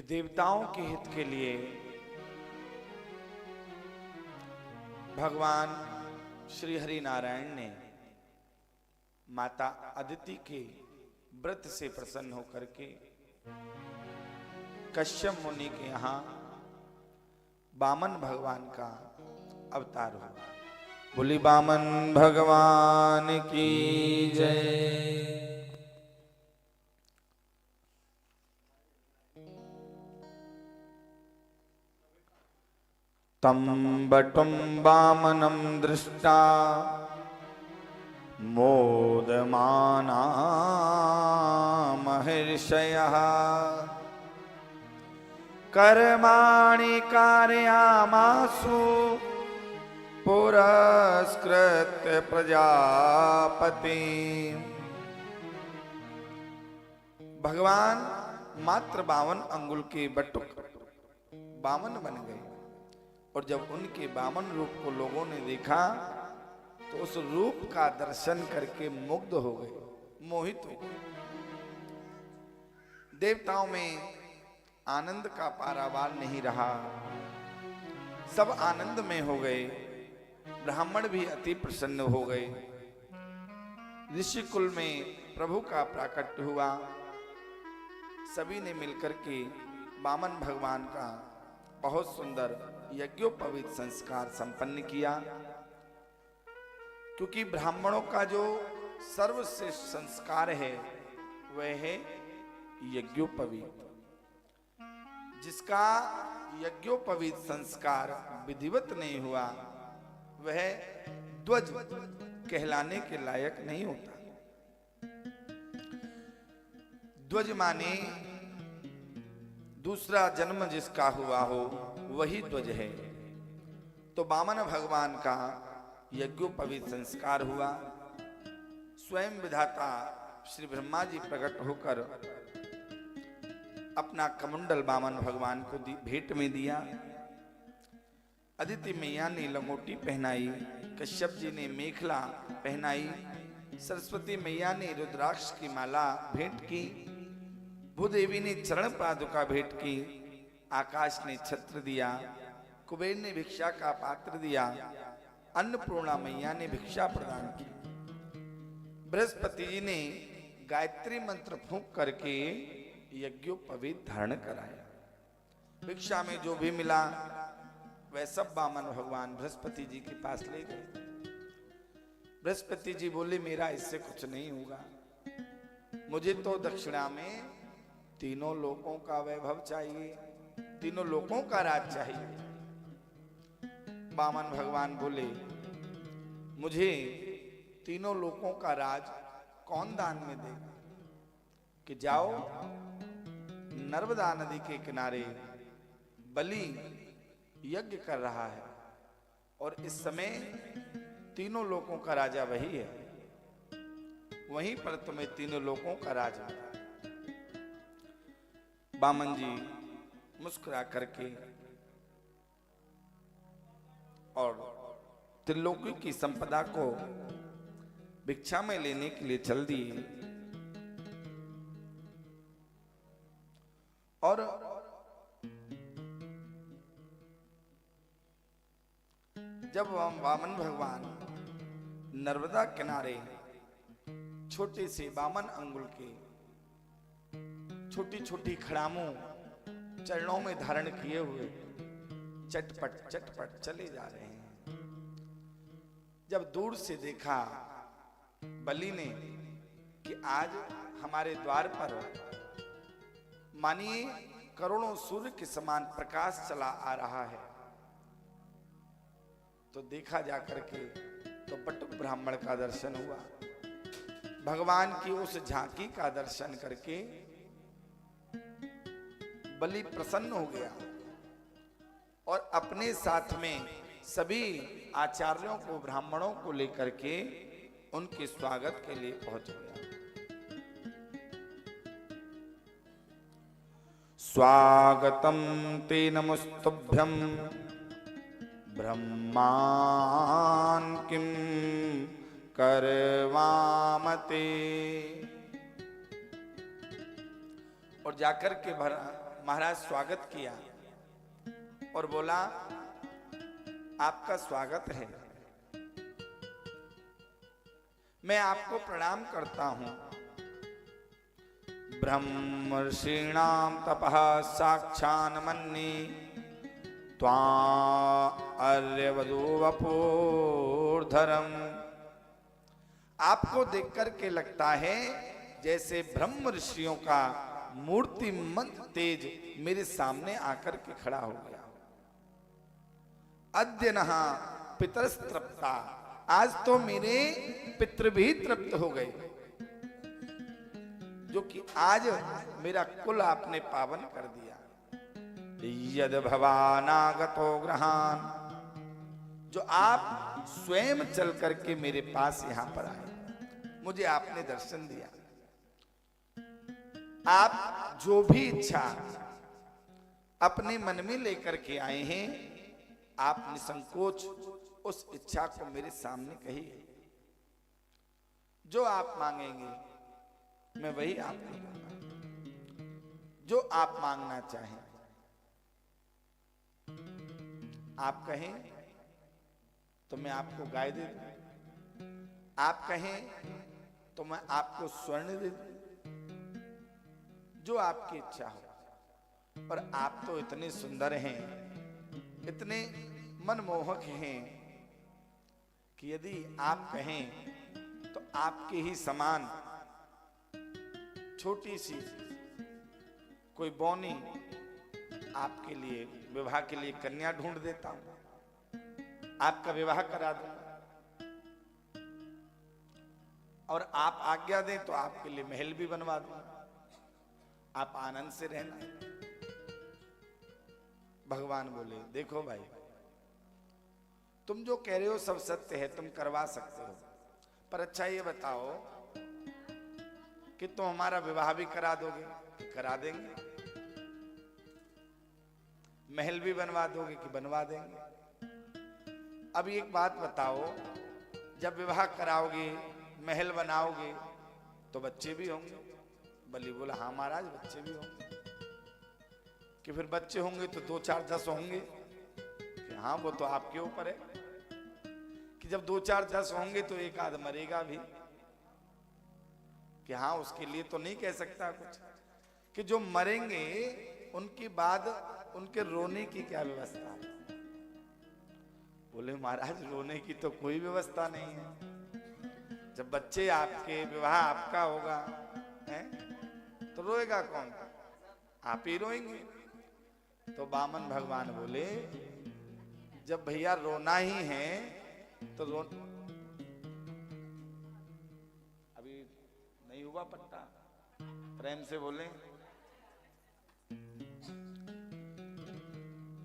कि देवताओं के हित के लिए भगवान श्री हरि नारायण ने माता अदिति के व्रत से प्रसन्न होकर के कश्यप मुनि के यहां वामन भगवान का अवतार हुआ। बोली वामन भगवान की जय। तम बटुम वामनं दृष्टा मोदमाना महर्षयः कर्माणि कारयामासु पुरस्कृत्य प्रजापति। भगवान मात्र 52 अंगुल के बटुक वामन बन गए और जब उनके वामन रूप को लोगों ने देखा तो उस रूप का दर्शन करके मुग्ध हो गए, मोहित हो गए। देवताओं में आनंद का पारावार नहीं रहा, सब आनंद में हो गए। ब्राह्मण भी अति प्रसन्न हो गए। ऋषि कुल में प्रभु का प्राकट्य हुआ। सभी ने मिलकर के वामन भगवान का बहुत सुंदर यज्ञोपवीत संस्कार संपन्न किया, क्योंकि ब्राह्मणों का जो सर्वश्रेष्ठ संस्कार है वह है यज्ञोपवीत। जिसका यज्ञोपवीत संस्कार विधिवत नहीं हुआ वह ध्वज कहलाने के लायक नहीं होता। ध्वज माने दूसरा जन्म जिसका हुआ हो वही ध्वज है। तो वामन भगवान का यज्ञोपवीत संस्कार हुआ। स्वयं विधाता श्री ब्रह्मा जी प्रकट होकर अपना कमंडल वामन भगवान को भेंट में दिया। अदिति मैया ने लंगोटी पहनाई, कश्यप जी ने मेखला पहनाई, सरस्वती मैया ने रुद्राक्ष की माला भेंट की, भूदेवी ने चरण पादुका भेंट की, आकाश ने छत्र दिया, कुबेर ने भिक्षा का पात्र दिया, अन्नपूर्णा मैया ने भिक्षा प्रदान की, बृहस्पति जी ने गायत्री मंत्र फूंक करके यज्ञोपवीत धारण कराया। भिक्षा में जो भी मिला वह सब वामन भगवान बृहस्पति जी के पास ले गए। बृहस्पति जी बोले मेरा इससे कुछ नहीं होगा, मुझे तो दक्षिणा में तीनों लोकों का वैभव चाहिए, तीनों लोकों का राज चाहिए। वामन भगवान बोले मुझे तीनों लोकों का राज कौन दान में देगा? कि जाओ नर्मदा नदी के किनारे बलि यज्ञ कर रहा है और इस समय तीनों लोकों का राजा वही है, वहीं पर तुम्हें तीनों लोकों का राज मिला। वामन जी मुस्कुरा करके और त्रिलोकी की संपदा को भिक्षा में लेने के लिए चल दिए। और जब वामन भगवान नर्मदा किनारे छोटे से वामन अंगुल के छोटी छोटी खड़ामों चरणों में धारण किए हुए चटपट चटपट चले जा रहे हैं, जब दूर से देखा बलि ने कि आज हमारे द्वार पर मानिए करोड़ों सूर्य के समान प्रकाश चला आ रहा है, तो देखा जाकर के तो बटुक ब्राह्मण का दर्शन हुआ। भगवान की उस झांकी का दर्शन करके बलि प्रसन्न हो गया और अपने साथ में सभी आचार्यों को ब्राह्मणों को लेकर के उनके स्वागत के लिए पहुंच गया। स्वागतम ते नमस्तुभ्यं ब्रह्मान् किं करवामते। और जाकर के महाराज स्वागत किया और बोला आपका स्वागत है, मैं आपको प्रणाम करता हूं। ब्रह्मर्षीणाम तपः साक्षान् मन्ये त्वा आर्यवधू वपुर्धरम्। आपको देख करके लगता है जैसे ब्रह्म ऋषियों का मूर्तिमंत तेज मेरे सामने आकर के खड़ा हो गया। अद्य नः पितरस्तृप्ता, आज तो मेरे पितृ भी तृप्त हो गए, जो कि आज मेरा कुल आपने पावन कर दिया। यद भवानागतो गृहान, जो आप स्वयं चल करके मेरे पास यहां पर आए, मुझे आपने दर्शन दिया। आप जो भी इच्छा अपने मन में लेकर के आए हैं, आप निसंकोच उस इच्छा को मेरे सामने कहिए। जो आप मांगेंगे मैं वही आपको दूंगा, जो आप मांगना चाहें। आप कहें तो मैं आपको गाय दे दूं, आप कहें तो मैं आपको स्वर्ण दे दूं, जो आपकी इच्छा हो। और आप तो इतने सुंदर हैं, इतने मनमोहक हैं कि यदि आप कहें तो आपके ही समान छोटी सी कोई बौनी आपके लिए विवाह के लिए कन्या ढूंढ देता हूं, आपका विवाह करा दूंगा। और आप आज्ञा दें तो आपके लिए महल भी बनवा दूंगा, आप आनंद से रहना। भगवान बोले देखो भाई, तुम जो कह रहे हो सब सत्य है, तुम करवा सकते हो, पर अच्छा ये बताओ कि तुम हमारा विवाह भी करा दोगे? करा देंगे। महल भी बनवा दोगे? कि बनवा देंगे। अब एक बात बताओ, जब विवाह कराओगे, महल बनाओगे, तो बच्चे भी होंगे? बलि बोला हाँ महाराज, बच्चे भी होंगे। कि फिर बच्चे होंगे तो 2 4 10 होंगे? कि हाँ वो तो आपके ऊपर है। कि जब 2 4 10 होंगे तो एक आध मरेगा भी? कि हाँ उसके लिए तो नहीं कह सकता कुछ। कि जो मरेंगे उनके बाद उनके रोने की क्या व्यवस्था है? बोले महाराज रोने की तो कोई व्यवस्था नहीं है। जब बच्चे आपके, विवाह आपका होगा है? तो रोएगा कौन? आप ही रोएंगे। तो वामन भगवान बोले जब भैया रोना ही है तो अभी नहीं हुआ पट्टा, प्रेम से बोले।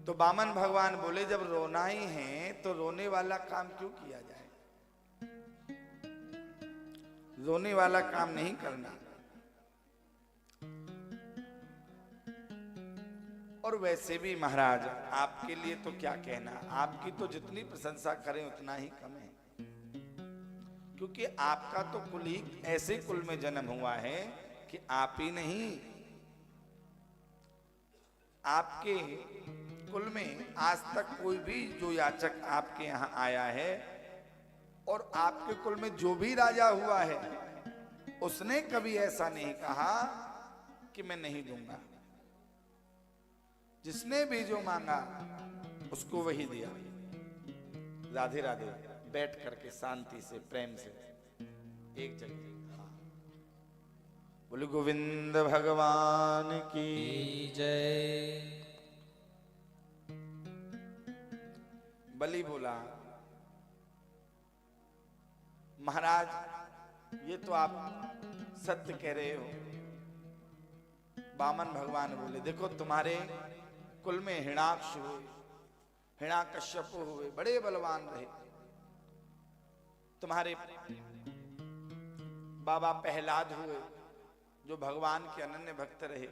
तो वामन भगवान बोले जब रोना ही है तो रोने वाला काम क्यों किया जाए? रोने वाला काम नहीं करना। और वैसे भी महाराज आपके लिए तो क्या कहना, आपकी तो जितनी प्रशंसा करें उतना ही कम है। क्योंकि आपका तो कुल ही ऐसे कुल में जन्म हुआ है कि आप ही नहीं, आपके कुल में आज तक कोई भी जो याचक आपके यहां आया है और आपके कुल में जो भी राजा हुआ है, उसने कभी ऐसा नहीं कहा कि मैं नहीं दूंगा। जिसने भी जो मांगा उसको वही दिया। राधे राधे। बैठ करके शांति से, प्रेम से एक जगह। हाँ। बोले गोविंद भगवान की जय। बलि बोला महाराज ये तो आप सत्य कह रहे हो। वामन भगवान बोले देखो तुम्हारे कुल में हिरणाक्ष हुए, हिरण्यकश्यप हुए, बड़े बलवान रहे। तुम्हारे बाबा प्रहलाद हुए जो भगवान के अनन्य भक्त रहे।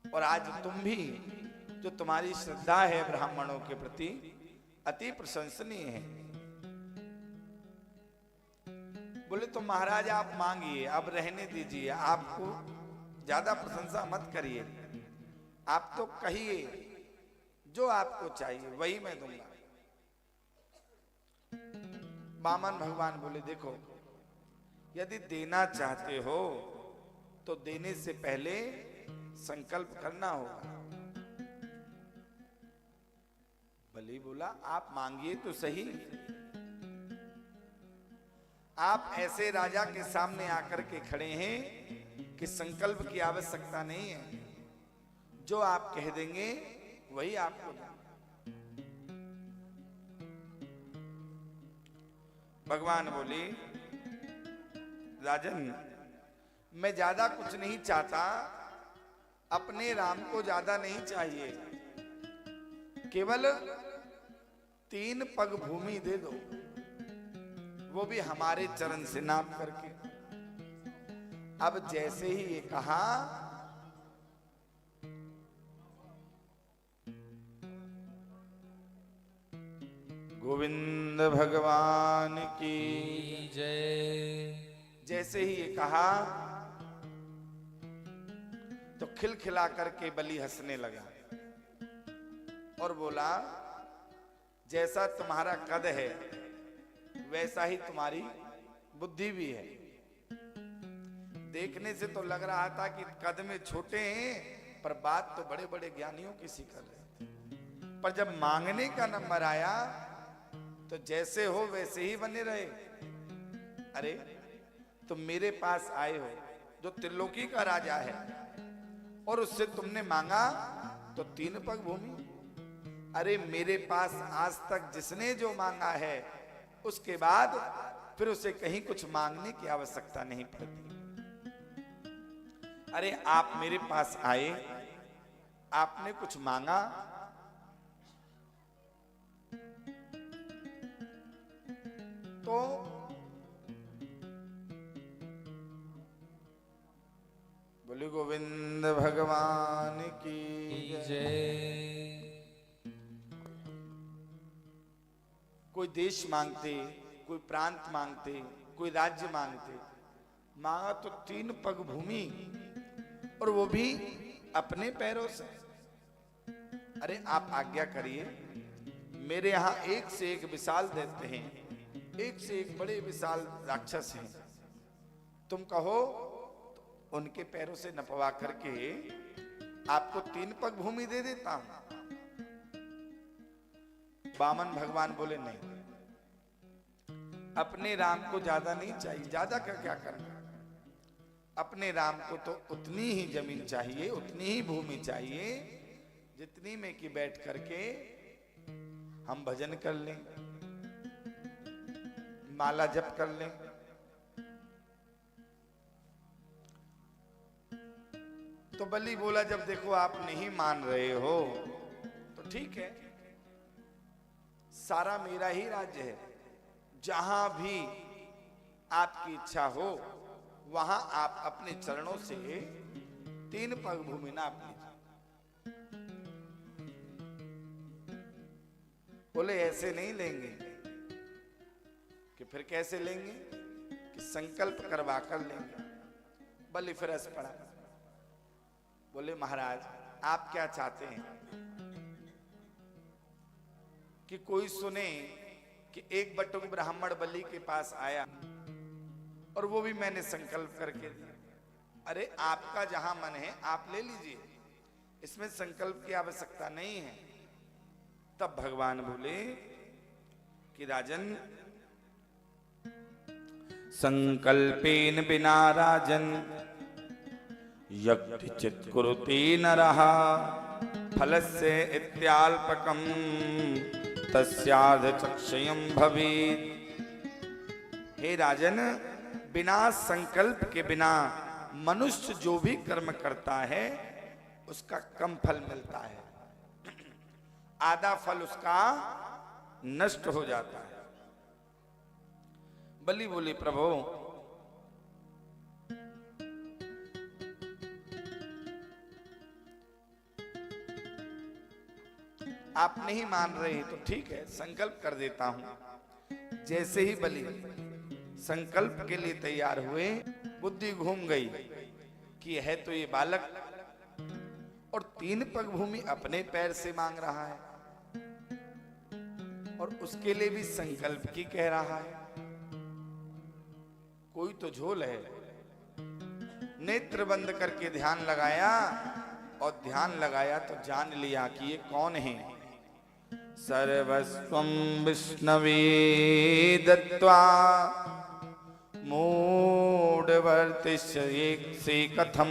और आज तुम भी, जो तुम्हारी श्रद्धा है ब्राह्मणों के प्रति अति प्रशंसनीय है। बोले तो महाराज आप मांगिए, अब रहने दीजिए, आपको ज्यादा प्रशंसा मत करिए, आप तो कहिए जो आपको चाहिए वही मैं दूंगा। वामन भगवान बोले देखो, यदि देना चाहते हो तो देने से पहले संकल्प करना होगा। बलि बोला आप मांगिए तो सही। आप ऐसे राजा के सामने आकर के खड़े हैं कि संकल्प की आवश्यकता नहीं है, जो आप कह देंगे वही आपको दूंगा। भगवान बोले राजन, मैं ज्यादा कुछ नहीं चाहता, अपने राम को ज्यादा नहीं चाहिए, केवल 3 पग भूमि दे दो, वो भी हमारे चरण से नाप करके। अब जैसे ही ये कहा, गोविंद भगवान की जय। जैसे ही ये कहा तो खिलखिला करके बलि हंसने लगा और बोला जैसा तुम्हारा कद है वैसा ही तुम्हारी बुद्धि भी है। देखने से तो लग रहा था कि कद में छोटे हैं, पर बात तो बड़े बड़े ज्ञानियों की सी कर रहे थे। पर जब मांगने का नंबर आया तो जैसे हो वैसे ही बने रहे। अरे तुम मेरे पास आए हो जो त्रिलोकी का राजा है, और उससे तुमने मांगा तो 3 पग भूमि। अरे मेरे पास आज तक जिसने जो मांगा है उसके बाद फिर उसे कहीं कुछ मांगने की आवश्यकता नहीं पड़ती। अरे आप मेरे पास आए, आपने कुछ मांगा, तो बोले गोविंद भगवान की जय। कोई देश मांगते, कोई प्रांत मांगते, कोई राज्य मांगते, मांगा तो 3 पग भूमि, और वो भी अपने पैरों से। अरे आप आज्ञा करिए, मेरे यहां एक से एक विशाल देते हैं, एक से एक बड़े विशाल राक्षस हैं, तुम कहो तो उनके पैरों से नपवा करके आपको 3 पग भूमि दे देता हूं। वामन भगवान बोले नहीं, अपने राम को ज्यादा नहीं चाहिए, ज्यादा का क्या करना। अपने राम को तो उतनी ही जमीन चाहिए, उतनी ही भूमि चाहिए जितनी में कि बैठ करके हम भजन कर लें, माला जप कर लें। तो बलि बोला जब देखो आप नहीं मान रहे हो तो ठीक है, सारा मेरा ही राज्य है, जहां भी आपकी इच्छा हो वहां आप अपने चरणों से 3 पग भूमि नाप लीजिए। बोले ऐसे नहीं लेंगे। कि फिर कैसे लेंगे? कि संकल्प करवा कर लेंगे। बलि फिर हंस पड़ा। बोले महाराज आप क्या चाहते हैं? कि कोई सुने कि एक बटुक ब्राह्मण बलि के पास आया और वो भी मैंने संकल्प करके दिया। अरे आपका जहां मन है आप ले लीजिए, इसमें संकल्प की आवश्यकता नहीं है। तब भगवान बोले कि राजन, संकल्पेन बिना राजन यज्ञचित् कुरुते नरः फलस्य इत्याल्पकम् तस्यार्ध चक्षयम् भवेत्। हे राजन, बिना संकल्प के बिना मनुष्य जो भी कर्म करता है उसका कम फल मिलता है, आधा फल उसका नष्ट हो जाता है। बलि बोले प्रभु आप नहीं मान रहे तो ठीक है, संकल्प कर देता हूं। जैसे ही बलि संकल्प के लिए तैयार हुए, बुद्धि घूम गई कि है तो ये बालक, और 3 पग भूमि अपने पैर से मांग रहा है, और उसके लिए भी संकल्प की कह रहा है। कोई तो झोल है। नेत्र बंद करके ध्यान लगाया, और ध्यान लगाया तो जान लिया कि ये कौन है। सर्वस्वं विष्णवे दत्त्वा मूढ़वर्तिष्यसे कथम।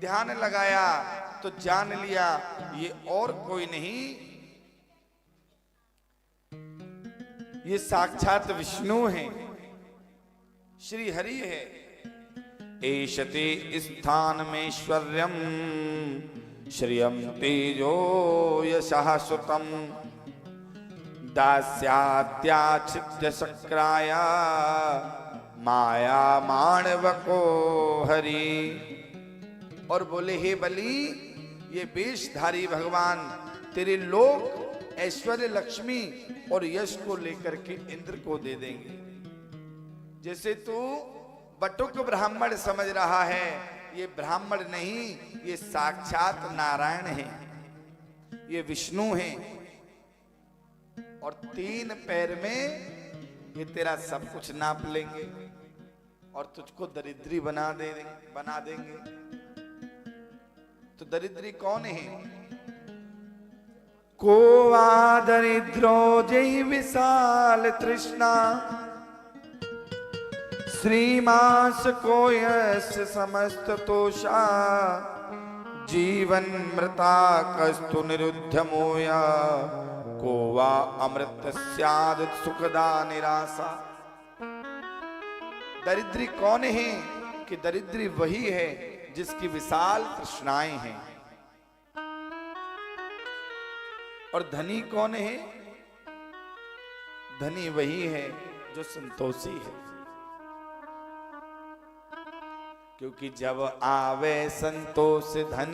ध्यान लगाया तो जान लिया ये और कोई नहीं, ये साक्षात विष्णु हैं, श्री हरि है। एषते स्थानमेश्वर्यं श्रियं तेजो यशः सुतं दास्याद्याच्छिद्य शक्राया माया माणवको हरि। और बोले हे बलि, ये वेशधारी भगवान तेरे लोक ऐश्वर्य लक्ष्मी और यश को लेकर के इंद्र को दे देंगे। जैसे तू बटुक ब्राह्मण समझ रहा है, ये ब्राह्मण नहीं, ये साक्षात नारायण है, ये विष्णु है। और 3 पैर में ये तेरा सब कुछ नाप लेंगे और तुझको दरिद्री बना देंगे। तो दरिद्री कौन है? को वा दरिद्रो जय विशाल तृष्णा श्रीमास को यश समस्त तोषा जीवन मृता कस्तु निरुद्ध मोया को वा अमृत स्याद सुखदा निराशा। दरिद्री कौन है? कि दरिद्री वही है जिसकी विशाल तृष्णाएं हैं। और धनी कौन है? धनी वही है जो संतोषी है, क्योंकि जब आवे संतोष धन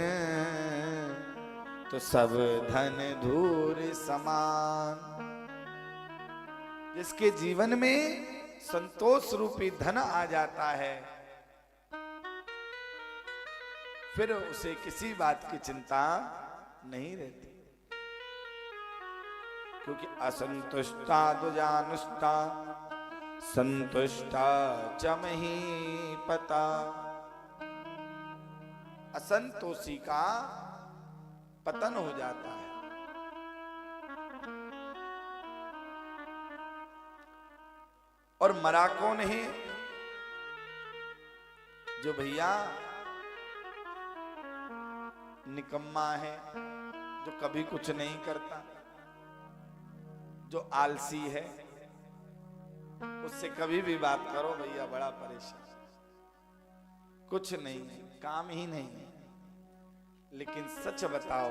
तो सब धन धूर समान। जिसके जीवन में संतोष रूपी धन आ जाता है, फिर उसे किसी बात की चिंता नहीं रहती, क्योंकि असंतुष्टा दुजानुष्टा संतुष्टा चमही पता। असंतोषी का पतन हो जाता है। और मरा कौन है? जो भैया निकम्मा है, जो कभी कुछ नहीं करता, जो आलसी है, उससे कभी भी बात करो भैया बड़ा परेशान, कुछ नहीं है, काम ही नहीं है। लेकिन सच बताओ,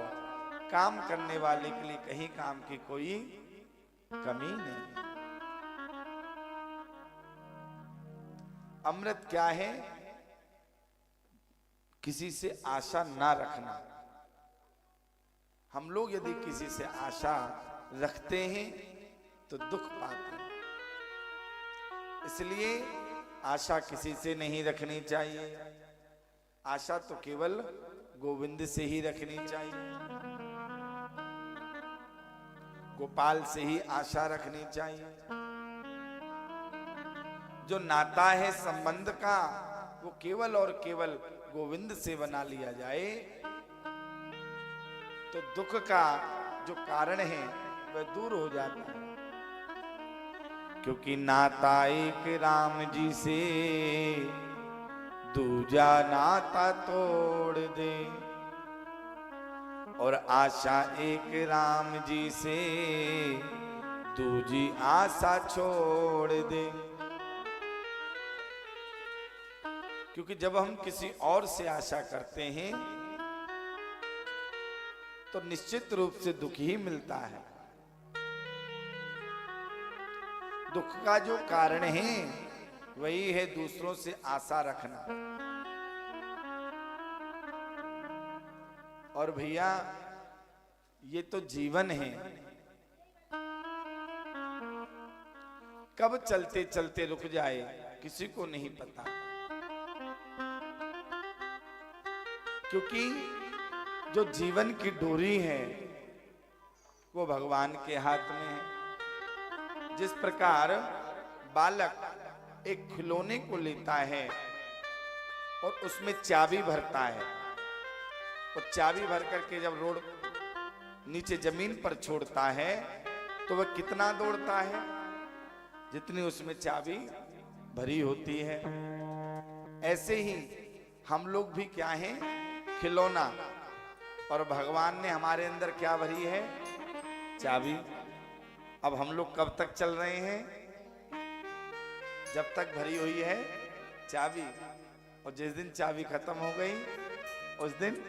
काम करने वाले के लिए कहीं काम की कोई कमी नहीं। अमृत क्या है? किसी से आशा ना रखना। हम लोग यदि किसी से आशा रखते हैं तो दुख पाते हैं। इसलिए आशा किसी से नहीं रखनी चाहिए। आशा तो केवल गोविंद से ही रखनी चाहिए, गोपाल से ही आशा रखनी चाहिए। जो नाता है संबंध का, वो केवल और केवल गोविंद से बना लिया जाए तो दुख का जो कारण है वह दूर हो जाता है। क्योंकि नाता एक राम जी से दूजा नाता तोड़ दे, और आशा एक राम जी से दूजी आशा छोड़ दे। क्योंकि जब हम किसी और से आशा करते हैं तो निश्चित रूप से दुख ही मिलता है। दुख का जो कारण है वही है दूसरों से आशा रखना। और भैया ये तो जीवन है, कब चलते चलते रुक जाए किसी को नहीं पता। क्योंकि जो जीवन की डोरी है वो भगवान के हाथ में है। जिस प्रकार बालक एक खिलौने को लेता है और उसमें चाबी भरता है, और चाबी भर करके जब रोड नीचे जमीन पर छोड़ता है तो वह कितना दौड़ता है, जितनी उसमें चाबी भरी होती है। ऐसे ही हम लोग भी क्या हैं, खिलौना, और भगवान ने हमारे अंदर क्या भरी है, चाबी। अब हम लोग कब तक चल रहे हैं, जब तक भरी हुई है चाबी, और जिस दिन चाबी खत्म हो गई उस दिन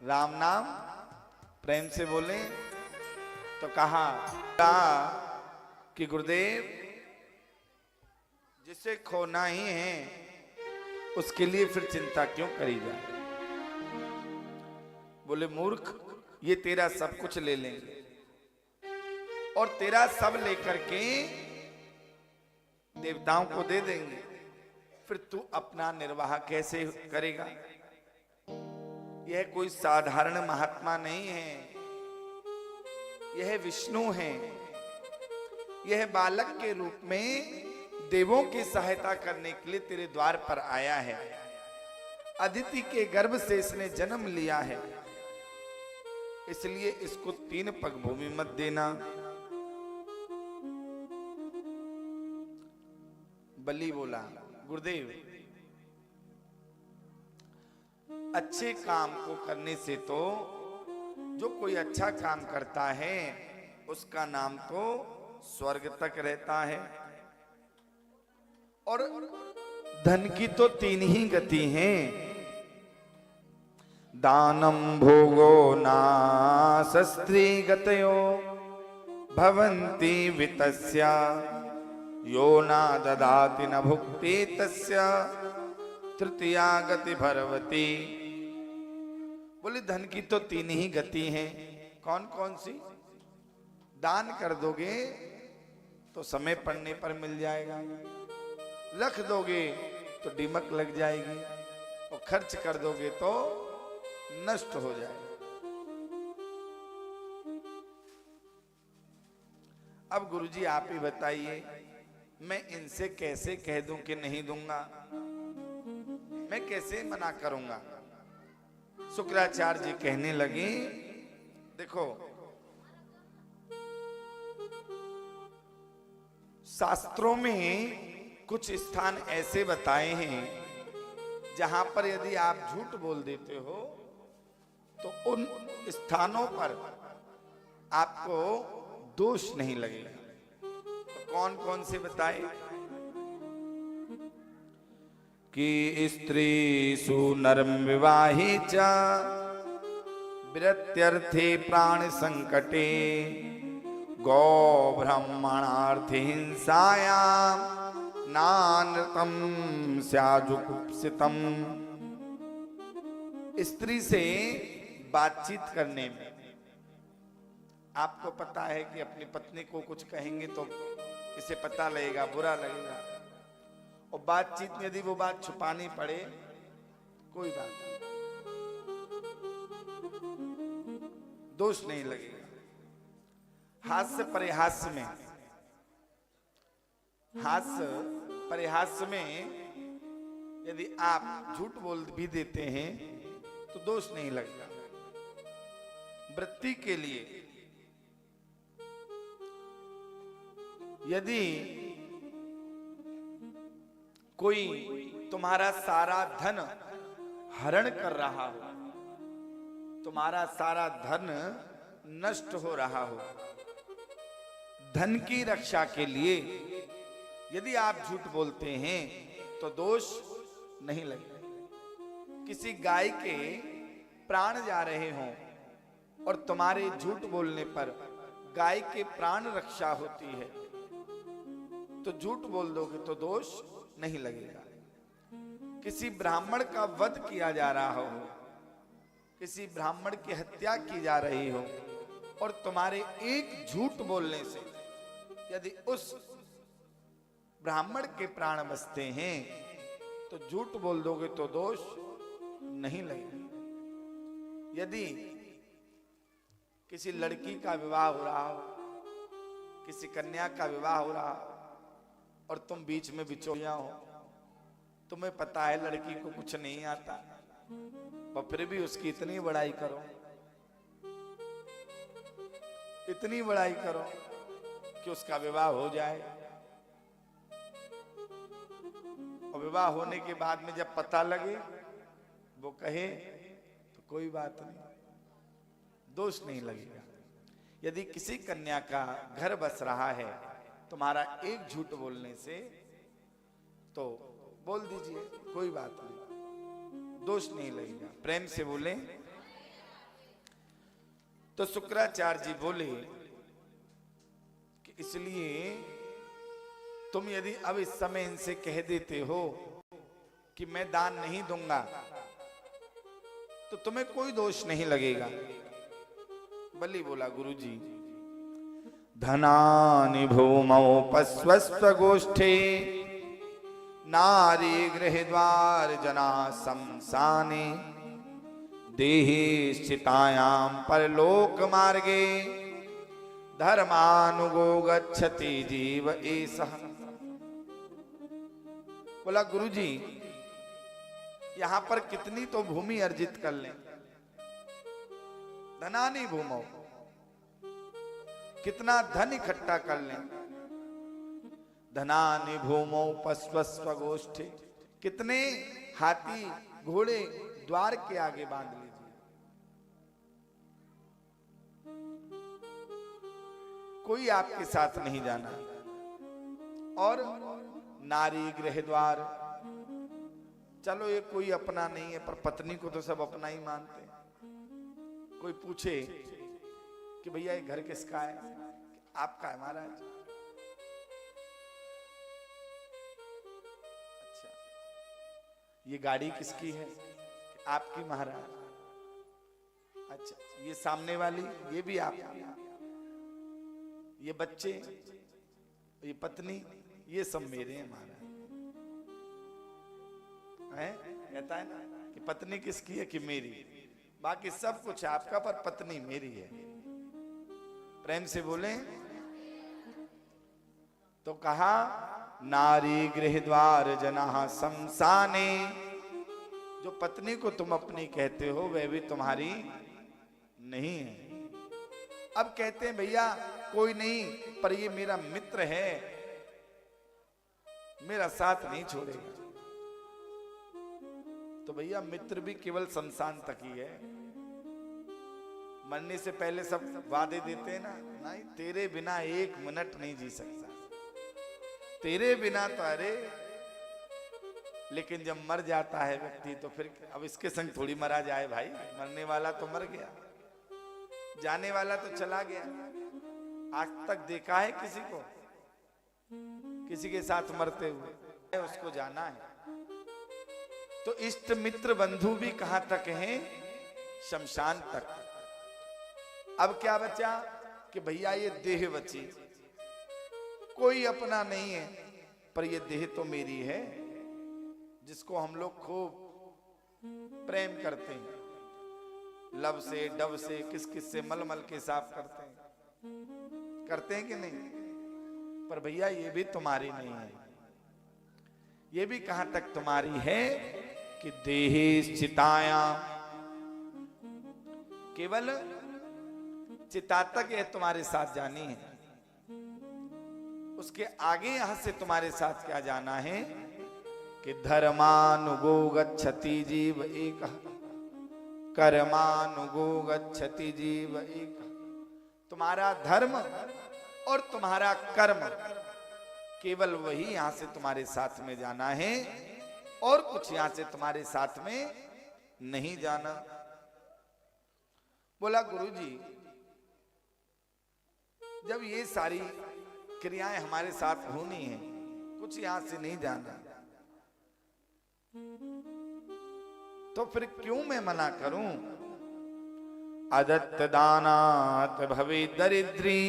राम नाम प्रेम से बोले। तो कहा कि गुरुदेव जिसे खोना ही है उसके लिए फिर चिंता क्यों करी जाए। बोले मूर्ख, ये तेरा सब कुछ ले लेंगे और तेरा सब लेकर के देवताओं को दे देंगे, फिर तू अपना निर्वाह कैसे करेगा। यह कोई साधारण महात्मा नहीं है, यह विष्णु है। यह बालक के रूप में देवों की सहायता करने के लिए तेरे द्वार पर आया है। अदिति के गर्भ से इसने जन्म लिया है, इसलिए इसको 3 पग भूमि मत देना। बलि बोला, गुरुदेव अच्छे काम को करने से तो, जो कोई अच्छा काम करता है उसका नाम तो स्वर्ग तक रहता है, और धन की तो 3 ही गति हैं, दानम भोगो नासस्त्री गतयो भवन्ति वितस्या यो ना ददाति न भुक्ति तस्या तृतीया गति भरवती। बोले धन की तो 3 ही गति हैं। कौन कौन सी? दान कर दोगे तो समय पड़ने पर मिल जाएगा, रख दोगे तो दीमक लग जाएगी, और खर्च कर दोगे तो नष्ट हो जाएगा। अब गुरुजी आप ही बताइए, मैं इनसे कैसे कह दूं कि नहीं दूंगा, मैं कैसे मना करूंगा। शुक्राचार्य जी कहने लगे, देखो शास्त्रों में कुछ स्थान ऐसे बताए हैं जहां पर यदि आप झूठ बोल देते हो तो उन स्थानों पर आपको दोष नहीं लगेगा। तो कौन कौन से बताए कि स्त्री सुनर्म विवाही च विरत्यर्थे प्राण संकटे गौ ब्राह्मणार्थे हिंसायाम नानृतम स्याजुकुप्सितम। स्त्री से बातचीत करने में आपको पता है कि अपनी पत्नी को कुछ कहेंगे तो इसे पता लगेगा, बुरा लगेगा, और बातचीत में यदि वो बात छुपानी पड़े कोई बात नहीं, दोष नहीं लगेगा। हास्य परिहास्य में, हास्य परिहास्य में यदि आप झूठ बोल भी देते हैं तो दोष नहीं लगेगा। वृत्ति के लिए यदि कोई तुम्हारा सारा धन हरण कर रहा हो, तुम्हारा सारा धन नष्ट हो रहा हो, धन की रक्षा के लिए यदि आप झूठ बोलते हैं तो दोष नहीं लगेगा। किसी गाय के प्राण जा रहे हों और तुम्हारे झूठ बोलने पर गाय के प्राण रक्षा होती है तो झूठ बोल दोगे तो दोष नहीं लगेगा। किसी ब्राह्मण का वध किया जा रहा हो, किसी ब्राह्मण की हत्या की जा रही हो, और तुम्हारे एक झूठ बोलने से यदि उस ब्राह्मण के प्राण बचते हैं तो झूठ बोल दोगे तो दोष नहीं लगेगा। यदि किसी लड़की का विवाह हो रहा हो, किसी कन्या का विवाह हो रहा हो और तुम बीच में बिचौलिया हो, तुम्हें पता है लड़की को कुछ नहीं आता, पर फिर भी उसकी इतनी बड़ाई करो, इतनी बड़ाई करो कि उसका विवाह हो जाए, और विवाह होने के बाद में जब पता लगे वो कहे तो कोई बात नहीं, दोष नहीं लगेगा। यदि किसी कन्या का घर बस रहा है तुम्हारा एक झूठ बोलने से, तो बोल दीजिए, कोई बात नहीं, दोष नहीं लगेगा। प्रेम से बोले। तो शुक्राचार्य जी बोले कि इसलिए तुम यदि अब इस समय इनसे कह देते हो कि मैं दान नहीं दूंगा, तो तुम्हें कोई दोष नहीं लगेगा। बलि बोला, गुरुजी, धनानि भूमौ पस्वस्व गोष्ठे नारी गृह द्वार जना शमशाने देहे स्थितायाम परलोक मार्गे धर्मानुगो गच्छति जीव एषः। बोला, गुरुजी, यहां पर कितनी तो भूमि अर्जित कर लें, धनानि भूमौ, कितना धन इकट्ठा कर लें, धनानि भूमौ पस्वस्व गोष्ठे, कितने हाथी घोड़े द्वार के आगे बांध लीजिए, कोई आपके साथ नहीं जाना। और नारी गृह द्वार, चलो ये कोई अपना नहीं है, पर पत्नी को तो सब अपना ही मानते हैं। कोई पूछे कि भैया ये घर किसका है, आपका है महाराज। अच्छा, ये गाड़ी किसकी है, आपकी महाराज। अच्छा, ये सामने वाली, ये भी आपकी। ये बच्चे, ये पत्नी, ये सब मेरे हैं महाराज। कहता है ना कि पत्नी किसकी है, कि मेरी, बाकी सब कुछ आपका, पर पत्नी मेरी है। प्रेम से बोले। तो कहा, नारी गृह द्वार जना शमशाने, जो पत्नी को तुम अपनी कहते हो वह भी तुम्हारी नहीं है। अब कहते हैं भैया कोई नहीं, पर ये मेरा मित्र है, मेरा साथ नहीं छोड़ेगा। तो भैया मित्र भी केवल शमशान तक ही है, मरने से पहले सब वादे देते हैं ना, नहीं तेरे बिना एक मिनट नहीं जी सकता, तेरे बिना तो, अरे लेकिन जब मर जाता है व्यक्ति तो फिर अब इसके संग थोड़ी मरा जाए भाई, मरने वाला तो मर गया, जाने वाला तो चला गया। आज तक देखा है किसी को, किसी के साथ मरते हुए? उसको जाना है। तो इष्ट मित्र बंधु भी कहां तक हैं? शमशान तक। अब क्या बचा कि भैया ये देह बची, कोई अपना नहीं है, पर ये देह तो मेरी है, जिसको हम लोग खूब प्रेम करते हैं, लब से डब से किस किस से मल मल के साफ करते हैं कि नहीं? पर भैया ये भी तुम्हारी नहीं है। ये भी कहां तक तुम्हारी है कि देहे चिताया, केवल चिता तक ये तुम्हारे साथ जानी है, उसके आगे यहां से तुम्हारे साथ क्या जाना है कि धर्मानुगो गच्छति जीव एक, कर्मानुगो गच्छति जीव एक। तुम्हारा धर्म और तुम्हारा कर्म, केवल वही यहां से तुम्हारे साथ में जाना है, और कुछ यहां से तुम्हारे साथ में नहीं जाना। बोला, गुरुजी, जब ये सारी क्रियाएं हमारे साथ होनी है, कुछ यहां से नहीं जाना, तो फिर क्यों मैं मना करूं? अदत्त दानात् भवे दरिद्री,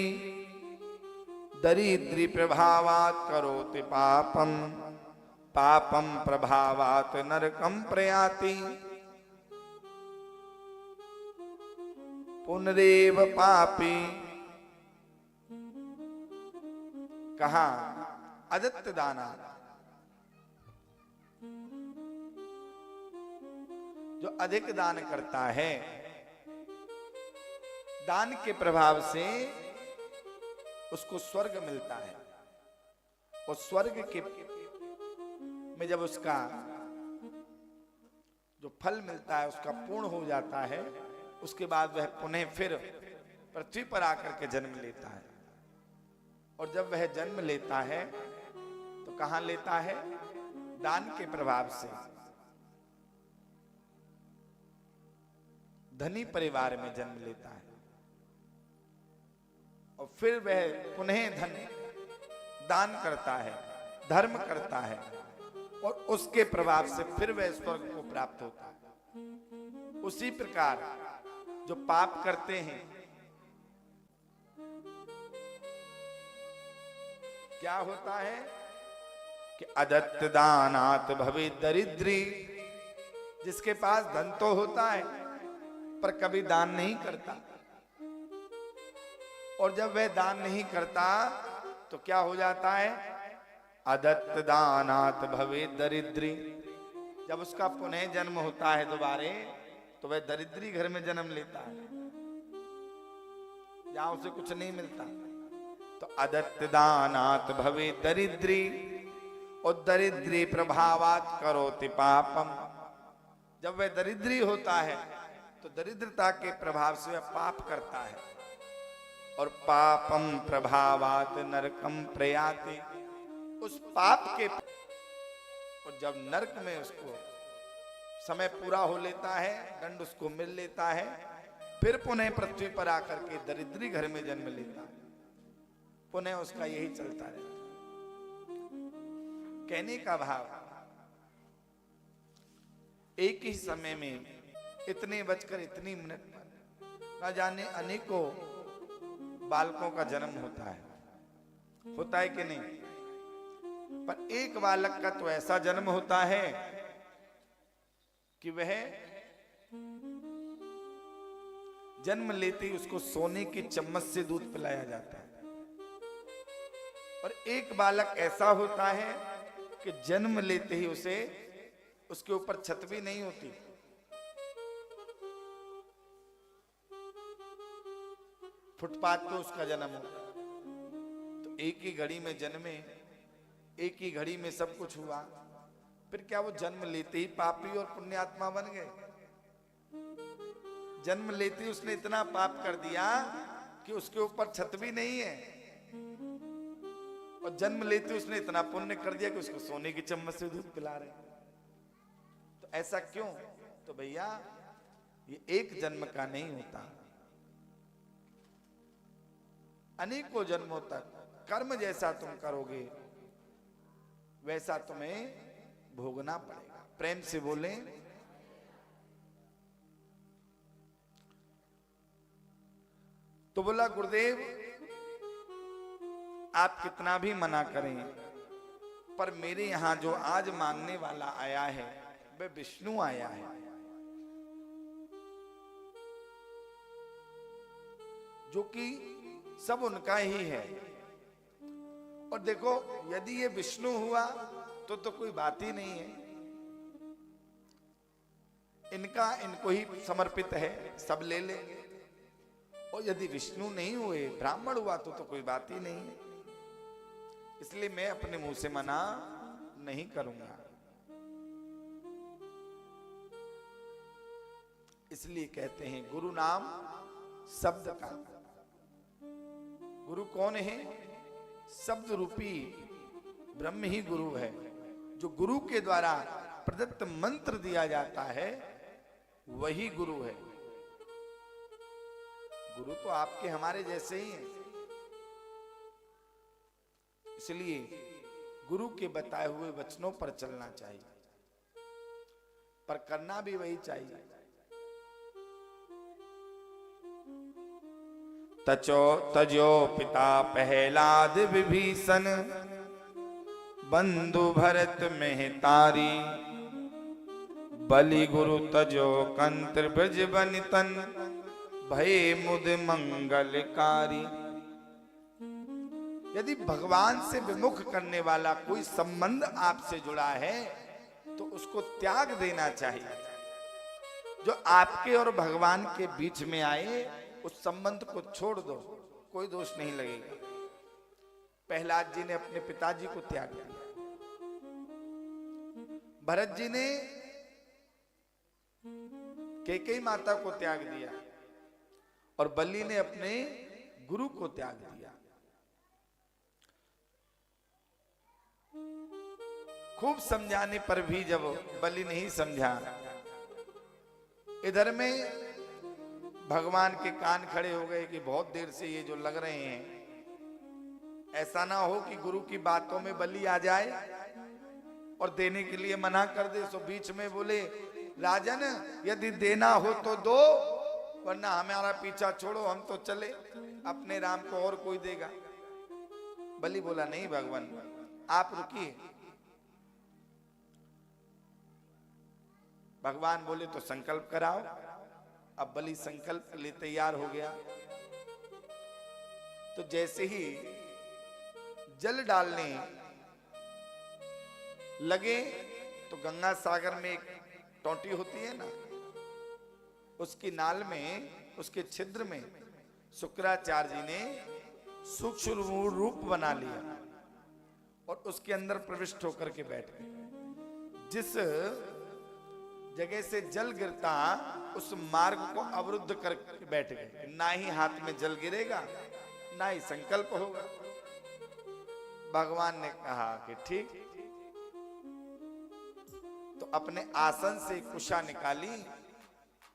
दरिद्री प्रभावात् करोति पापम, पापम प्रभावात् नरकम प्रयाति। पुनरेव पापी। कहा अदत्त दाना, जो अधिक दान करता है, दान के प्रभाव से उसको स्वर्ग मिलता है। और स्वर्ग के में जब उसका जो फल मिलता है उसका पूर्ण हो जाता है, उसके बाद वह पुनः फिर पृथ्वी पर आकर के जन्म लेता है। और जब वह जन्म लेता है तो कहां लेता है? दान के प्रभाव से धनी परिवार में जन्म लेता है। और फिर वह पुनः धन दान करता है, धर्म करता है, और उसके प्रभाव से फिर वह स्वर्ग को प्राप्त होता है। उसी प्रकार जो पाप करते हैं, क्या होता है कि अदत्त दानात भवे दरिद्री। जिसके पास धन तो होता है पर कभी दान नहीं करता, और जब वह दान नहीं करता तो क्या हो जाता है? अदत्त दानात भवे दरिद्री। जब उसका पुनः जन्म होता है दोबारे, तो वह दरिद्री घर में जन्म लेता है, जहां उसे कुछ नहीं मिलता। तो अदत्त दानात भवे दरिद्री, और दरिद्री प्रभावात करोति पापम। जब वह दरिद्री होता है तो दरिद्रता के प्रभाव से वह पाप करता है, और पापम प्रभावात नरकम प्रयाति। उस पाप के, और जब नरक में उसको समय पूरा हो लेता है, दंड उसको मिल लेता है, फिर पुनः पृथ्वी पर आकर के दरिद्री घर में जन्म लेता है। पुनः उसका यही चलता रहता है। कहने का भाव, एक ही समय में इतने बजकर इतनी मिनट पर न जाने अनेकों बालकों का जन्म होता है कि नहीं? पर एक बालक का तो ऐसा जन्म होता है कि वह जन्म लेते ही उसको सोने की चम्मच से दूध पिलाया जाता है। और एक बालक ऐसा होता है कि जन्म लेते ही उसके ऊपर छत भी नहीं होती, फुटपाथ पे उसका जन्म होता। तो एक ही घड़ी में जन्मे, एक ही घड़ी में सब कुछ हुआ, फिर क्या वो जन्म लेते ही पापी और पुण्यात्मा बन गए? जन्म लेते ही उसने इतना पाप कर दिया कि उसके ऊपर छत भी नहीं है, और जन्म लेते उसने इतना पुण्य कर दिया कि उसको सोने की चम्मच से दूध पिला रहे। तो ऐसा क्यों? तो भैया ये एक जन्म का नहीं होता, अनेकों जन्मों तक कर्म जैसा तुम करोगे वैसा तुम्हें भोगना पड़ेगा। प्रेम से बोले। तो बोला गुरुदेव आप कितना भी मना करें, पर मेरे यहां जो आज मांगने वाला आया है वह विष्णु आया है, जो कि सब उनका ही है। और देखो यदि ये विष्णु हुआ तो कोई बात ही नहीं है, इनको ही समर्पित है, सब ले लेंगे। और यदि विष्णु नहीं हुए, ब्राह्मण हुआ तो कोई बात ही नहीं है। इसलिए मैं अपने मुंह से मना नहीं करूंगा। इसलिए कहते हैं गुरु नाम शब्द का। गुरु कौन है? शब्द रूपी ब्रह्म ही गुरु है। जो गुरु के द्वारा प्रदत्त मंत्र दिया जाता है वही गुरु है। गुरु तो आपके हमारे जैसे ही हैं। इसलिए गुरु के बताए हुए वचनों पर चलना चाहिए, पर करना भी वही चाहिए। तजो पिता प्रहलाद विभीषण, बंधु भरत में तारी। बलि गुरु तजो कंत्र ब्रज बनितन, भये मुद मंगलकारी। यदि भगवान से विमुख करने वाला कोई संबंध आपसे जुड़ा है तो उसको त्याग देना चाहिए। जो आपके और भगवान के बीच में आए उस संबंध को छोड़ दो, कोई दोष नहीं लगेगा। प्रहलाद जी ने अपने पिताजी को त्याग दिया, भरत जी ने कैकेयी माता को त्याग दिया और बलि ने अपने गुरु को त्याग दिया। खूब समझाने पर भी जब बलि नहीं समझा, इधर में भगवान के कान खड़े हो गए कि बहुत देर से ये जो लग रहे हैं, ऐसा ना हो कि गुरु की बातों में बलि आ जाए और देने के लिए मना कर दे। सो बीच में बोले, राजन यदि देना हो तो दो, वरना हमारा पीछा छोड़ो, हम तो चले, अपने राम को और कोई देगा। बलि बोला, नहीं भगवान आप रुकिए। भगवान बोले तो संकल्प कराओ। अब बलि संकल्प के लिए तैयार हो गया। तो जैसे ही जल डालने लगे तो गंगा सागर में एक टोंटी होती है ना, उसकी नाल में, उसके छिद्र में शुक्राचार्य जी ने सूक्ष्म रूप बना लिया और उसके अंदर प्रविष्ट होकर के बैठ गए। जिस जगह से जल गिरता उस मार्ग को अवरुद्ध करके बैठ गए। ना ही हाथ में जल गिरेगा, ना ही संकल्प होगा। भगवान ने कहा कि ठीक। तो अपने आसन से कुशा निकाली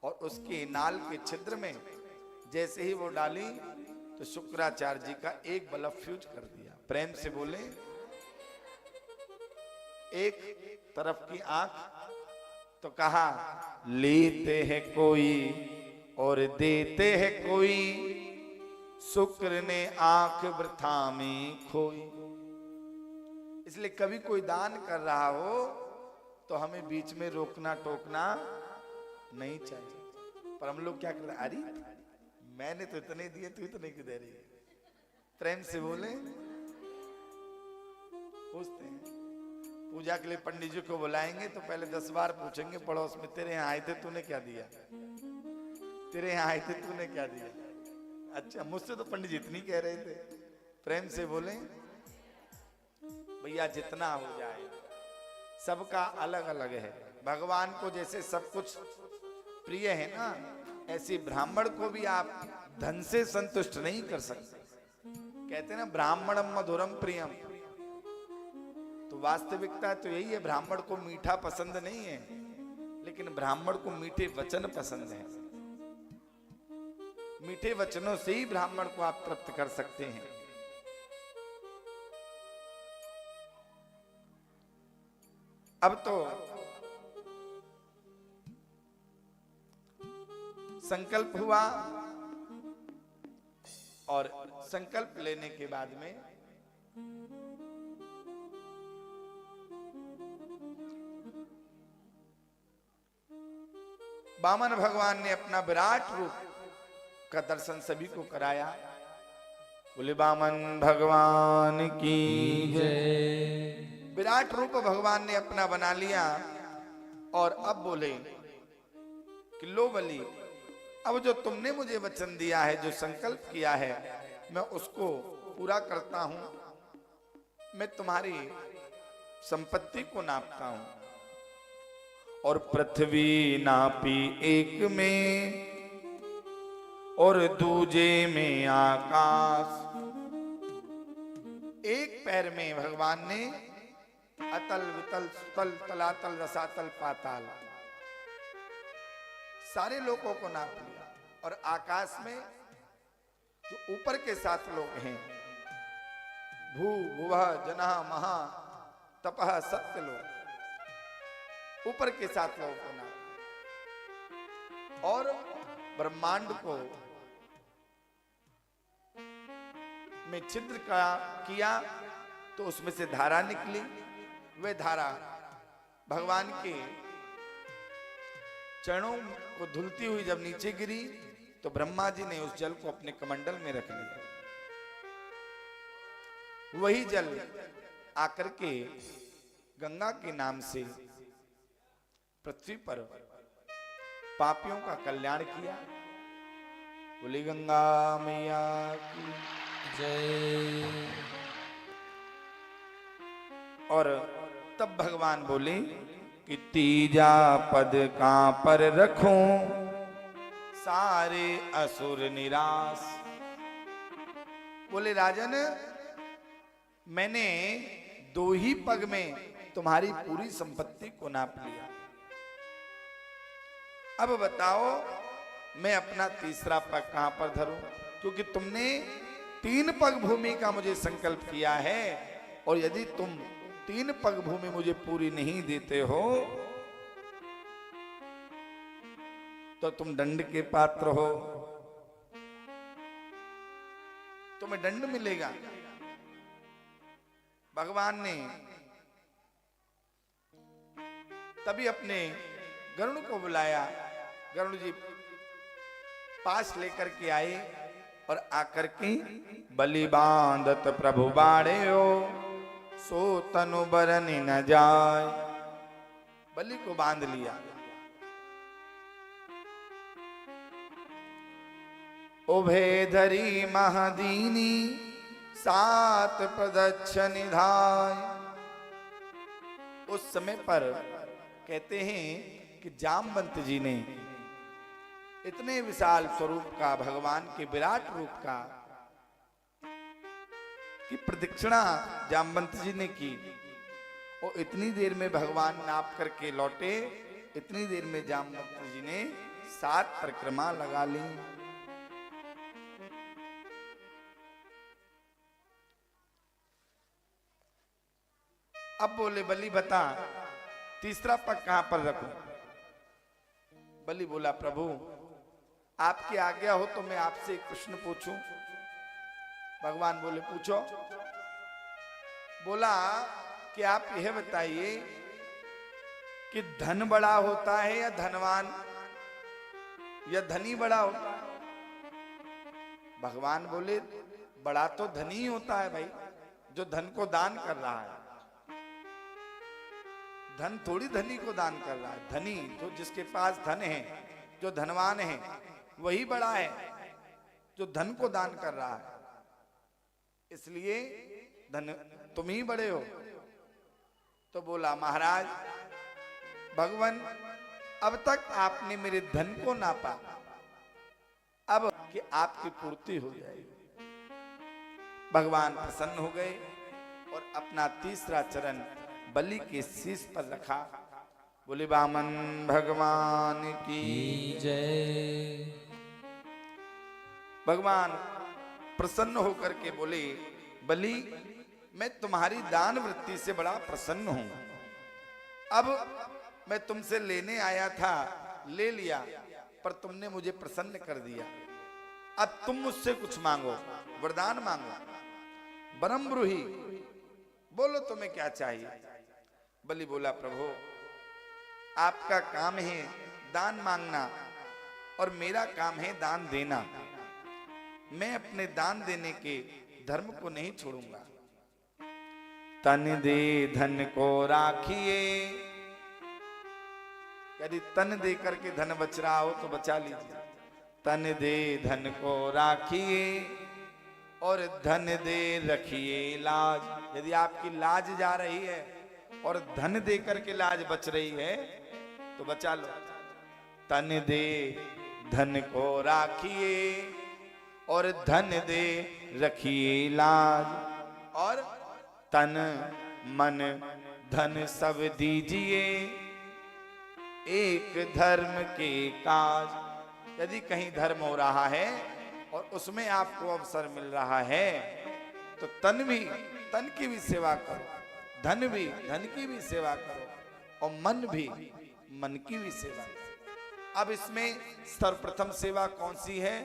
और उसकी नाल के छिद्र में जैसे ही वो डाली तो शुक्राचार्य जी का एक बल्ब फ्यूज कर दिया। प्रेम से बोले, एक तरफ की आंख तो कहा लेते हैं कोई और देते हैं कोई, शुक्र ने आंख वृथा में खोई। इसलिए कभी कोई दान कर रहा हो तो हमें बीच में रोकना टोकना नहीं चाहिए। पर हम लोग क्या कर रहे हैं, अरे मैंने तो इतने दिए, तू इतने क्यों दे रही है। प्रेम से बोले, पूछते हैं। पूजा के लिए पंडित जी को बुलाएंगे तो पहले 10 बार पूछेंगे पड़ोस में, तेरे यहाँ आए थे तूने क्या दिया, तेरे यहाँ आए थे तूने क्या दिया। अच्छा, मुझसे तो पंडित जी इतनी कह रहे थे। प्रेम से बोले, भैया जितना हो जाए, सबका अलग अलग है। भगवान को जैसे सब कुछ प्रिय है ना, ऐसे ब्राह्मण को भी आप धन से संतुष्ट नहीं कर सकते। कहते हैं ना, ब्राह्मणम मधुरम प्रियम। तो वास्तविकता तो यही है, ब्राह्मण को मीठा पसंद नहीं है, लेकिन ब्राह्मण को मीठे वचन पसंद है। मीठे वचनों से ही ब्राह्मण को आप तृप्त कर सकते हैं। अब तो संकल्प हुआ और संकल्प लेने के बाद में वामन भगवान ने अपना विराट रूप का दर्शन सभी को कराया। बोले वामन भगवान की जय। विराट रूप भगवान ने अपना बना लिया और अब बोले कि लो बलि, अब जो तुमने मुझे वचन दिया है, जो संकल्प किया है, मैं उसको पूरा करता हूं। मैं तुम्हारी संपत्ति को नापता हूं और पृथ्वी नापी एक में और दूजे में आकाश। एक पैर में भगवान ने अतल वितल सुतल तलातल रसातल पाताल सारे लोगों को नाप लिया और आकाश में जो ऊपर के 7 लोग हैं, भू भुवः जनः महा तपः सत्य लोग, ऊपर के 7 लोगों को नाप और ब्रह्मांड को में छिद्र का किया तो उसमें से धारा निकली। वे धारा भगवान के चरणों को धुलती हुई जब नीचे गिरी तो ब्रह्मा जी ने उस जल को अपने कमंडल में रख लिया। वही जल आकर के गंगा के नाम से पृथ्वी पर पापियों का कल्याण किया। बोली गंगा मैया की जय। और तब भगवान बोले कि तीजा पद कहां पर रखूं, सारे असुर निराश। बोले राजन, मैंने 2 ही पग में तुम्हारी पूरी संपत्ति को नाप लिया। अब बताओ मैं अपना तीसरा पग कहां पर धरूं, क्योंकि तुमने 3 पग भूमि का मुझे संकल्प किया है, और यदि तुम 3 पग भूमि मुझे पूरी नहीं देते हो तो तुम दंड के पात्र हो, तुम्हें दंड मिलेगा। भगवान ने तभी अपने गरुड़ को बुलाया। गरुड़ जी पास लेकर के आए और आकर के बलि बांधत प्रभु बाड़े हो, सो तनु बरन न जाए। बलि को बांध लिया। उभे धरी महदीनी, 7 प्रदक्षिण निधाय। उस समय पर कहते हैं कि जामवंत जी ने इतने विशाल स्वरूप का, भगवान के विराट रूप का की प्रदक्षिणा जामवंत जी ने की, और इतनी देर में भगवान नाप करके लौटे। इतनी देर में जामवंत जी ने 7 परिक्रमा लगा ली। अब बोले बलि बता तीसरा पग कहां पर रखूं। बलि बोला प्रभु आपकी आज्ञा हो तो मैं आपसे एक प्रश्न पूछूं। भगवान बोले पूछो। बोला कि आप यह बताइए कि धन बड़ा होता है या धनवान, या धनी बड़ा होता है। भगवान बोले बड़ा तो धनी ही होता है भाई, जो धन को दान कर रहा है। धन थोड़ी धनी को दान कर रहा है। धनी जो जिसके पास धन है, जो धनवान है, वही बड़ा है जो धन को दान कर रहा है। इसलिए धन तुम ही बड़े हो। तो बोला महाराज भगवान अब तक आपने मेरे धन को नापा, अब कि आपकी पूर्ति हो जाएगी। भगवान प्रसन्न हो गए और अपना तीसरा चरण बलि के शीश पर रखा। बोले वामन भगवान की जय। भगवान प्रसन्न होकर के बोले बलि मैं तुम्हारी दान वृत्ति से बड़ा प्रसन्न हूं। अब मैं तुमसे लेने आया था, ले लिया, पर तुमने मुझे प्रसन्न कर दिया। अब तुम मुझसे कुछ मांगो, वरदान मांगो। वरम ब्रूहि, बोलो तुम्हें क्या चाहिए। बलि बोला प्रभु आपका काम है दान मांगना और मेरा काम है दान देना। मैं अपने दान देने के धर्म को नहीं छोड़ूंगा। तन दे धन को राखिए, यदि तन दे करके धन बच रहा हो तो बचा लीजिए। तन दे धन को राखिए और धन दे रखिए लाज। यदि आपकी लाज जा रही है और धन दे करके लाज बच रही है तो बचा लो। तन दे धन को राखिए और धन दे रखिए लाज, और तन मन धन सब दीजिए एक धर्म के काज। यदि कहीं धर्म हो रहा है और उसमें आपको अवसर मिल रहा है तो तन की भी सेवा करो, धन भी धन की भी सेवा करो, और मन भी मन की भी सेवा करो। अब इसमें सर्वप्रथम सेवा कौन सी है?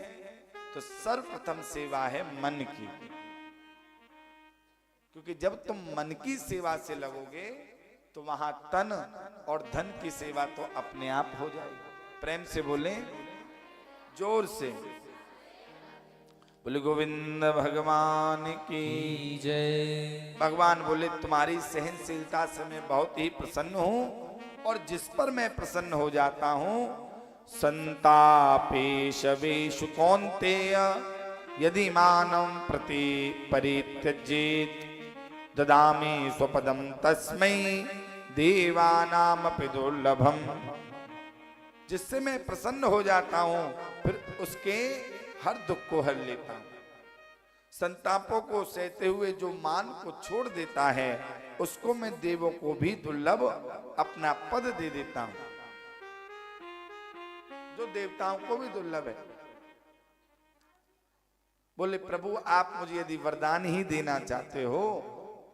तो सर्वप्रथम सेवा है मन की, क्योंकि जब तुम मन की सेवा से लगोगे तो वहां तन और धन की सेवा तो अपने आप हो जाएगी। प्रेम से बोले जोर से बोले गोविंद भगवान की। जय। भगवान बोले तुम्हारी सहनशीलता से मैं बहुत ही प्रसन्न हूं, और जिस पर मैं प्रसन्न हो जाता हूं, संतापेशवेषु कौन्तेय यदि मानम प्रति परित्यजेत ददामि स्वपदम तस्मै देवानामपि दुर्लभम। जिससे मैं प्रसन्न हो जाता हूं, फिर उसके हर दुख को हर लेता हूं। संतापों को सहते हुए जो मान को छोड़ देता है, उसको मैं देवों को भी दुर्लभ अपना पद दे देता हूं, जो देवताओं को भी दुर्लभ है। बोले प्रभु आप मुझे यदि वरदान ही देना चाहते हो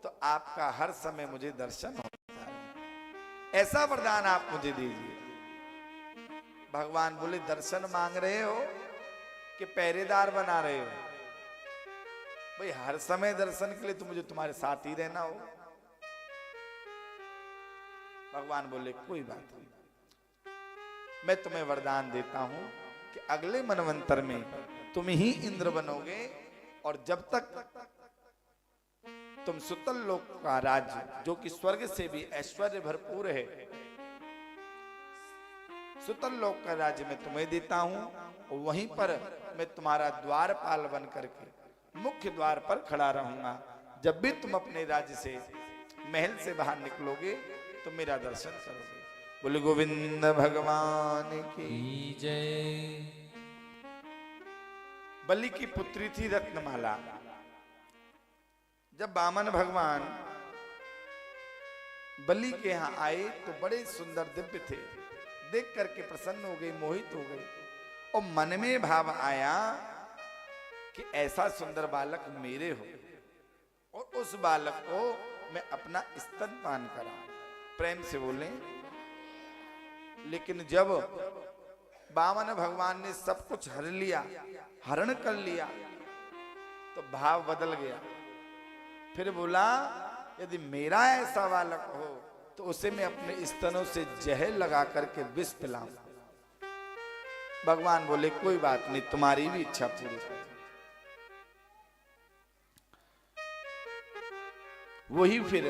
तो आपका हर समय मुझे दर्शन होता है, ऐसा वरदान आप मुझे दीजिए। भगवान बोले दर्शन मांग रहे हो कि पहरेदार बना रहे हो? भाई हर समय दर्शन के लिए तो मुझे तुम्हारे साथ ही रहना हो। भगवान बोले कोई बात नहीं, मैं तुम्हें वरदान देता हूं कि अगले मनवंतर में तुम ही इंद्र बनोगे, और जब तक तुम सुतल लोक का राज्य, जो कि स्वर्ग से भी ऐश्वर्य भरपूर है, सुतल लोक का राज्य मैं तुम्हें देता हूं, और वहीं पर मैं तुम्हारा द्वारपाल बन करके मुख्य द्वार पर खड़ा रहूंगा। जब भी तुम अपने राज्य से, महल से बाहर निकलोगे तो मेरा दर्शन करोगे। बोले गोविंद भगवान की जय। बलि की पुत्री थी रत्नमाला। जब वामन भगवान बलि के यहां आए तो बड़े सुंदर दिव्य थे, देख करके प्रसन्न हो गई, मोहित हो गई, और मन में भाव आया कि ऐसा सुंदर बालक मेरे हो, और उस बालक को मैं अपना स्तनपान कराऊं। प्रेम से बोलें। लेकिन जब वामन भगवान ने सब कुछ हर लिया, हरण कर लिया, तो भाव बदल गया। फिर बोला यदि मेरा ऐसा बालक हो तो उसे मैं अपने स्तनों से जहर लगा करके विष पिलाऊं। भगवान बोले कोई बात नहीं, तुम्हारी भी इच्छा पूरी कर। वही फिर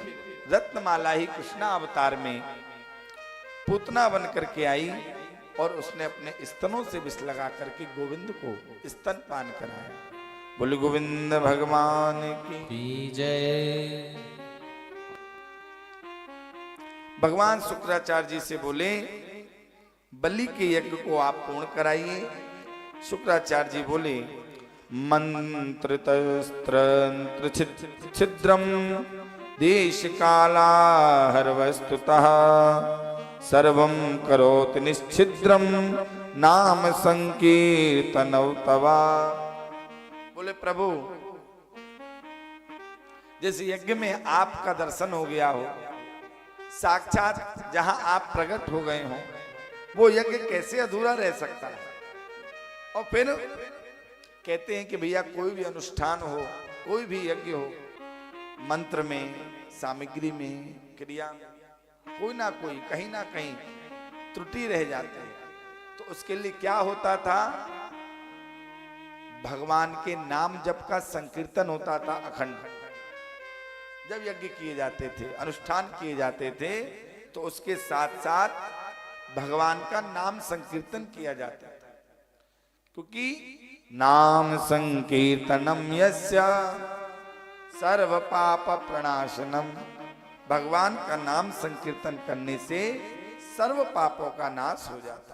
रत्नमाला ही कृष्णा अवतार में पूतना बन करके आई, और उसने अपने स्तनों से विष लगा करके गोविंद को स्तनपान कराया। बोले गोविंद भगवान की जय। भगवान शुक्राचार्य जी से बोले बलि के यज्ञ को आप पूर्ण कराइए। शुक्राचार्य जी बोले मंत्र तस्त्र छिद्रम देश कालाहर वस्तुतः सर्वं करोति निश्छिद्रम नाम संकीर्तनौ तवा। बोले प्रभु जैसे यज्ञ में आपका दर्शन हो गया हो, साक्षात जहां आप प्रकट हो गए हो, वो यज्ञ कैसे अधूरा रह सकता है। और फिर कहते हैं कि भैया कोई भी अनुष्ठान हो, कोई भी यज्ञ हो, मंत्र में, सामग्री में, क्रिया में कोई ना कोई, कहीं ना कहीं त्रुटि रह जाती है। तो उसके लिए क्या होता था, भगवान के नाम जप का संकीर्तन होता था अखंड। जब यज्ञ किए जाते थे, अनुष्ठान किए जाते थे, तो उसके साथ साथ भगवान का नाम संकीर्तन किया जाता था। क्योंकि नाम संकीर्तनम यस्य सर्व पाप प्रणाशनम, भगवान का नाम संकीर्तन करने से सर्व पापों का नाश हो जाता है।